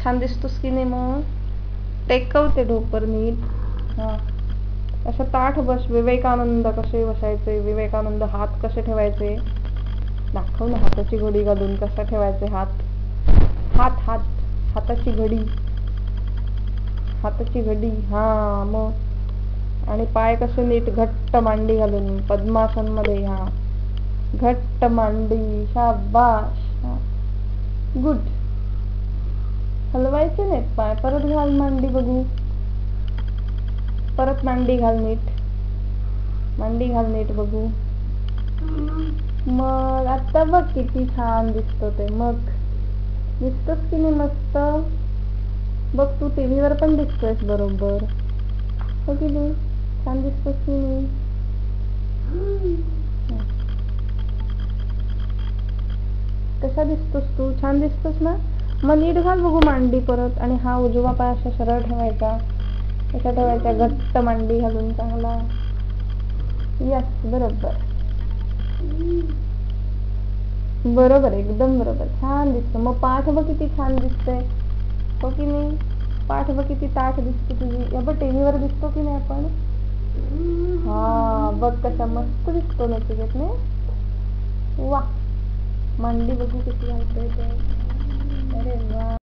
छान दिसतोस की नाही मग? टेकवते ढोपर नीट. हा, असं ताठ बस. विवेकानंद कसे बसायचे, विवेकानंद हात कसे ठेवायचे दाखव ना. हाताची घडी घालून कसा ठेवायचे हात. हात हात हाताची घडी, हाताची घडी. हा मग. आणि पाय कसे नीट घट्ट मांडी घालून पद्मासन मध्ये. हा, घट्ट मांडी. शाबाश. गुड. हलवायचे नाहीत पाय. परत घाल मांडी बघू. परत मांडी घाल नीट. मांडी घाल नीट बघू. मग आता बघ किती छान दिसतो ते. मग दिसतोस की नाही मस्त? बघ तू टीव्ही वर पण दिसतोयस बरोबर. हो की नाही? छान दिसतोस की नाही? कसा दिसतोस तू? छान दिसतोस ना? मग नीट घाल बघू मांडी परत. आणि हा उजवा पाय असा सरळ ठेवायचा. कसा ठेवायचा? घट्ट मांडी घालून चांगला. यस, बरोबर बरोबर, एकदम बरोबर. छान दिसतो. मग पाठ बघ किती छान दिसतंय. हो की नाही? पाठ बघ किती ताठ दिसते तुझी. या बघ टीव्हीवर दिसतो की नाही आपण? हा बघ कसा मस्त दिसतो ना तुझ्यात नाही. वा, मांडी बघू किती घालतोय ते. अरे वा.